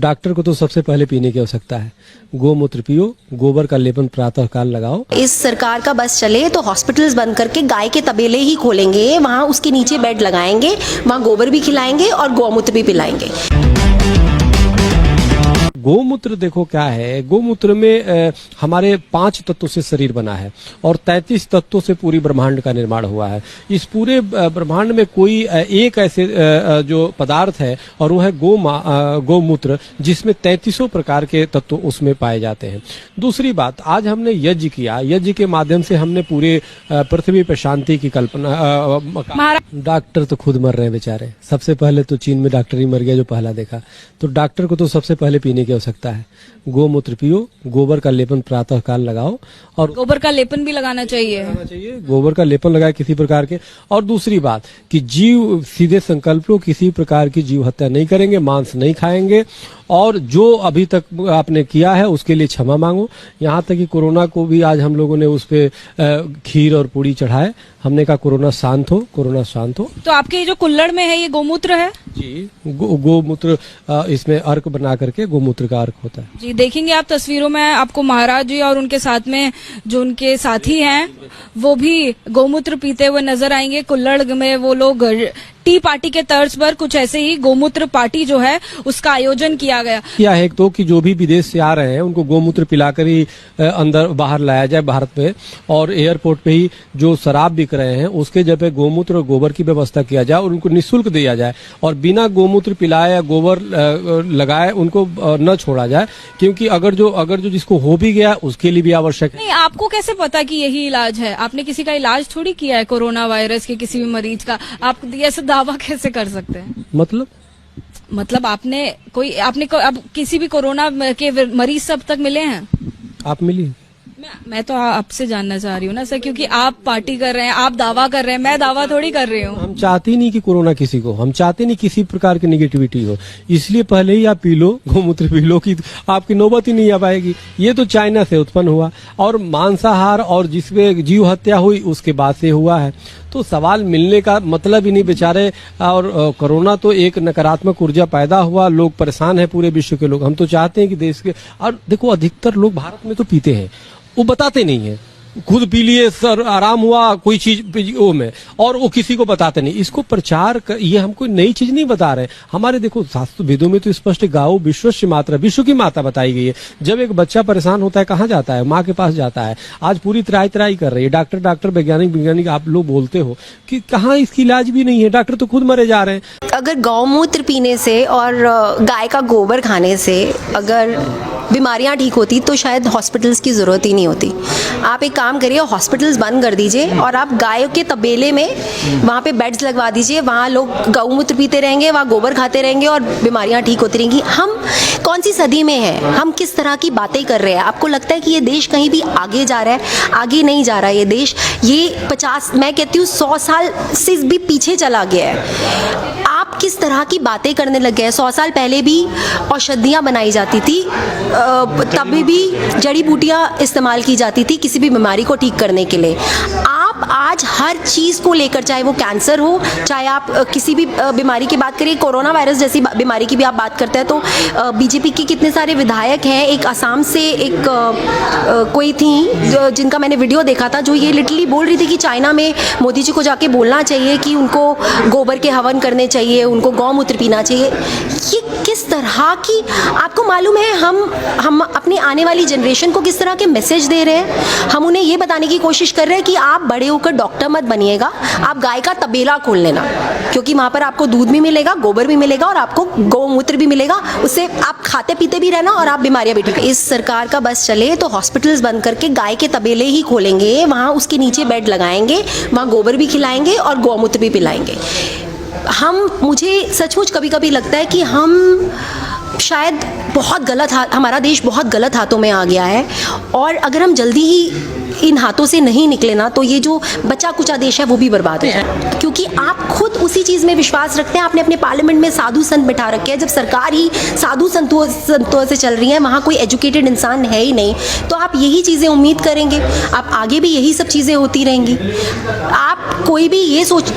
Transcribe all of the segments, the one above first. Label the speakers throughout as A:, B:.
A: Doctor को तो सबसे पहले पीने की आवश्यकता है। गोमूत्र पियो, गोबर का लेपन प्रातः काल लगाओ।
B: इस सरकार का बस चले तो हॉस्पिटल्स बंद करके गाय के तबेले ही खोलेंगे, वहाँ उसके नीचे बेड लगाएंगे, वहाँ गोबर भी खिलाएंगे और गौमूत्र भी पिलाएंगे।
A: गोमूत्र देखो क्या है, गोमूत्र में हमारे 5 तत्वों से शरीर बना है और 33 तत्वों से पूरी ब्रह्मांड का निर्माण हुआ है। इस पूरे ब्रह्मांड में कोई एक ऐसे जो पदार्थ है और वो है गोमूत्र, जिसमें 33 प्रकार के तत्व उसमें पाए जाते हैं। दूसरी बात, आज हमने यज्ञ किया, यज्ञ के माध्यम से हमने पूरे पृथ्वी पर शांति की कल्पना। डॉक्टर तो खुद मर रहे हैं बेचारे। सबसे पहले तो चीन में डॉक्टर ही मर गया जो पहला देखा। तो डॉक्टर को तो सबसे पहले पीने की आवश्यकता है। गोमूत्र पियो, गोबर का लेपन प्रातः काल लगाओ। और
C: गोबर का लेपन भी लगाना चाहिए,
A: गोबर का लेपन लगाए किसी प्रकार के। और दूसरी बात कि जीव सीधे संकल्प लो, किसी प्रकार की जीव हत्या नहीं करेंगे, मांस नहीं खाएंगे और जो अभी तक आपने किया है उसके लिए क्षमा मांगो। यहाँ तक कि कोरोना को भी आज हम लोगों ने उस पे खीर और पूड़ी चढ़ाए। हमने कहा कोरोना शांत हो, कोरोना शांत हो।
C: तो आपके जो कुल्हड़ में है ये गोमूत्र है
A: जी, गोमूत्र इसमें अर्क बना करके गोमूत्र का अर्क होता है
C: जी। देखेंगे आप तस्वीरों में आपको महाराज जी और उनके साथ में जो उनके साथी हैं वो भी गोमूत्र पीते हुए नजर आएंगे। कुल्हड़ में वो लोग टी पार्टी के तर्ज पर कुछ ऐसे ही गोमूत्र पार्टी जो है उसका आयोजन किया गया।
A: क्या है तो कि जो भी विदेश से आ रहे हैं उनको गोमूत्र पिलाकर ही अंदर बाहर लाया जाए भारत में, और एयरपोर्ट पे ही जो शराब बिक रहे हैं उसके जगह गोमूत्र और गोबर की व्यवस्था किया जाए और उनको निःशुल्क दिया जाए, और बिना गोमूत्र पिलाए या गोबर लगाए उनको न छोड़ा जाए, क्योंकि अगर जो जिसको हो भी गया उसके लिए भी आवश्यक है।
C: नहीं, आपको कैसे पता कि यही इलाज है? आपने किसी का इलाज थोड़ी किया है कोरोना वायरस के किसी भी मरीज का। आप ऐसे दावा कैसे कर सकते हैं? मतलब आपने अब किसी भी कोरोना के मरीज से अब तक मिले हैं?
A: आप मिली?
C: मैं तो आपसे जानना चाह रही हूँ ना सर, क्योंकि आप पार्टी कर रहे हैं, आप दावा कर रहे हैं, मैं दावा थोड़ी कर रही हूँ।
A: हम चाहते ही नहीं कि कोरोना किसी को, हम चाहते नहीं किसी प्रकार की निगेटिविटी हो, इसलिए पहले ही आप पी लो, गोमूत्र पी लो कि आपकी नौबत ही नहीं आ पाएगी। ये तो चाइना से उत्पन्न हुआ और मांसाहार और जिसमें जीव हत्या हुई उसके बाद से हुआ है। तो सवाल मिलने का मतलब ही नहीं बेचारे। और कोरोना तो एक नकारात्मक ऊर्जा पैदा हुआ, लोग परेशान हैं पूरे विश्व के लोग। हम तो चाहते हैं कि देश के, और देखो अधिकतर लोग भारत में तो पीते हैं, वो बताते नहीं है, खुद पी लिए सर आराम हुआ कोई चीज वो में, और वो किसी को बताते नहीं। इसको प्रचार ये हम कोई नई चीज नहीं बता रहे। हमारे देखो शास्त्र वेदों में तो स्पष्ट गाओ विश्वस्य मात्रा, विश्व की माता बताई गई है। जब एक बच्चा परेशान होता है कहाँ जाता है? माँ के पास जाता है। आज पूरी त्राई कर रही है, डॉक्टर वैज्ञानिक आप लोग बोलते हो कि कहाँ इसकी इलाज भी नहीं है, डॉक्टर तो खुद मरे जा रहे हैं।
B: अगर गौमूत्र पीने से और गाय का गोबर खाने से अगर बीमारियां ठीक होती तो शायद हॉस्पिटल्स की ज़रूरत ही नहीं होती। आप एक काम करिए, हॉस्पिटल्स बंद कर दीजिए और आप गायों के तबेले में वहाँ पे बेड्स लगवा दीजिए, वहाँ लोग गौमूत्र पीते रहेंगे, वहाँ गोबर खाते रहेंगे और बीमारियां ठीक होती रहेंगी। हम कौन सी सदी में हैं? हम किस तरह की बातें कर रहे हैं? आपको लगता है कि ये देश कहीं भी आगे जा रहा है? आगे नहीं जा रहा है ये देश। ये 50, मैं कहती हूँ 100 साल से भी पीछे चला गया है। आप किस तरह की बातें करने लग गए? 100 साल पहले भी औषधियाँ बनाई जाती थी, तभी भी जड़ी बूटियाँ इस्तेमाल की जाती थी किसी भी बीमारी को ठीक करने के लिए। आप आज हर चीज़ को लेकर, चाहे वो कैंसर हो, चाहे आप किसी भी बीमारी की बात करिए, कोरोना वायरस जैसी बीमारी की भी आप बात करते हैं, तो बीजेपी के कितने सारे विधायक हैं। एक असम से एक कोई थी जिनका मैंने वीडियो देखा था, जो ये लिटरली बोल रही थी कि चाइना में मोदी जी को जाके बोलना चाहिए कि उनको गोबर के हवन करने चाहिए, उनको गौमूत्र पीना चाहिए। ये किस तरह की, आपको मालूम है हम अपनी आने वाली जनरेशन को किस तरह के मैसेज दे रहे हैं? हम उन्हें ये बताने की कोशिश कर रहे हैं कि आप बड़े होकर डॉक्टर मत बनिएगा, आप गाय का तबेला खोल लेना, क्योंकि वहाँ पर आपको दूध भी मिलेगा, गोबर भी मिलेगा और आपको गौमूत्र भी मिलेगा। उससे आप खाते पीते भी रहना और आप बीमारियां भी ठीक। इस सरकार का बस चले तो हॉस्पिटल्स बंद करके गाय के तबेले ही खोलेंगे, वहाँ उसके नीचे बेड लगाएंगे, वहाँ गोबर भी खिलाएंगे और गौमूत्र भी पिलाएंगे। मुझे सचमुच कभी कभी लगता है कि हम शायद हमारा देश बहुत गलत हाथों में आ गया है, और अगर हम जल्दी ही इन हाथों से नहीं निकले ना, तो ये जो बचा कुचा देश है वो भी बर्बाद हो जाए, क्योंकि आप खुद उसी चीज में विश्वास रखते हैं। आपने अपने पार्लियामेंट में साधु संत बिठा रखे हैं, जब सरकार ही साधु संतों से चल रही है, वहाँ कोई एजुकेटेड इंसान है ही नहीं, तो आप यही चीज़ें उम्मीद करेंगे, आप आगे भी यही सब चीज़ें होती रहेंगी। आप कोई भी ये सोच,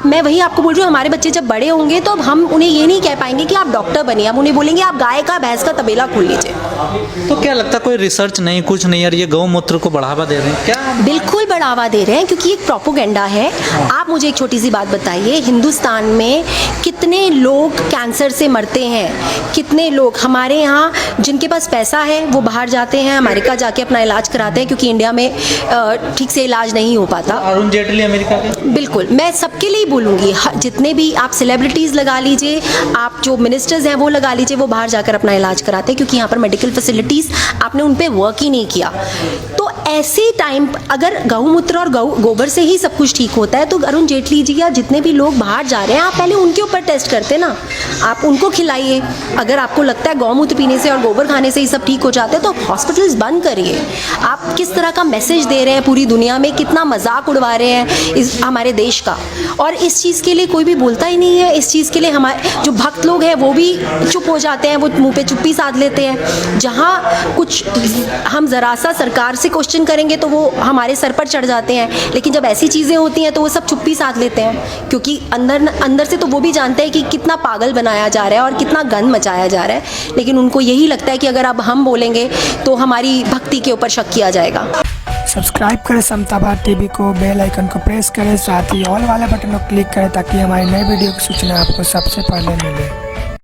B: मैं वही आपको बोल रही हूँ, हमारे बच्चे जब बड़े होंगे तो अब हम उन्हें ये नहीं कह पाएंगे कि आप डॉक्टर बनिए, हम उन्हें बोलेंगे आप गाय का भैंस का तबेला खोल लीजिए।
D: तो क्या लगता है कोई रिसर्च नहीं, कुछ नहीं, यार ये गौमूत्र को बढ़ावा दे रहे हैं क्या?
B: बिल्कुल बढ़ावा दे रहे हैं, क्योंकि एक प्रोपोगेंडा है। आप मुझे एक छोटी सी बात बताइए, हिंदुस्तान में कितने लोग कैंसर से मरते हैं, कितने लोग हमारे यहाँ जिनके पास पैसा है वो बाहर जाते हैं, अमेरिका जाके अपना इलाज कराते हैं, क्योंकि इंडिया में ठीक से इलाज नहीं हो पाता।
D: अरुण जेटली अमेरिका के?
B: बिल्कुल, मैं सबके लिए बोलूँगी, जितने भी आप सेलिब्रिटीज़ लगा लीजिए, आप जो मिनिस्टर्स हैं वो लगा लीजिए, वो बाहर जाकर अपना इलाज कराते हैं, क्योंकि यहाँ पर मेडिकल फैसिलिटीज़ आपने उन पर वर्क ही नहीं किया। तो ऐसे टाइम अगर गौमूत्र और गोबर से ही सब कुछ ठीक होता है, तो अरुण जेटली जी या जितने भी लोग बाहर जा रहे हैं, आप पहले उनके ऊपर टेस्ट करते ना, आप उनको खिलाइए। अगर आपको लगता है गौमूत्र पीने से और गोबर खाने से ही सब ठीक हो जाते हैं, तो हॉस्पिटल्स बंद करिए। आप किस तरह का मैसेज दे रहे हैं पूरी दुनिया में, कितना मजाक उड़वा रहे हैं इस हमारे देश का, और इस चीज़ के लिए कोई भी बोलता ही नहीं है। इस चीज़ के लिए हमारे जो भक्त लोग हैं वो भी चुप हो जाते हैं, वो मुंह पे चुप्पी साध लेते हैं। जहाँ कुछ हम ज़रा सा सरकार से क्वेश्चन करेंगे तो वो हमारे सर पर चढ़ जाते हैं, लेकिन जब ऐसी चीज़ें होती हैं तो वो सब चुप्पी साध लेते हैं, क्योंकि अंदर से तो वो भी जानते हैं कि कितना पागल बनाया जा रहा है और कितना गंद मचाया जा रहा है, लेकिन उनको यही लगता है कि अगर अब हम बोलेंगे तो हमारी भक्ति के ऊपर शक किया जाएगा।
E: सब्सक्राइब करें समता भारत टीवी को, बेल आइकन को प्रेस करें, साथ ही ऑल वाले बटन को क्लिक करें ताकि हमारी नई वीडियो की सूचना आपको सबसे पहले मिले।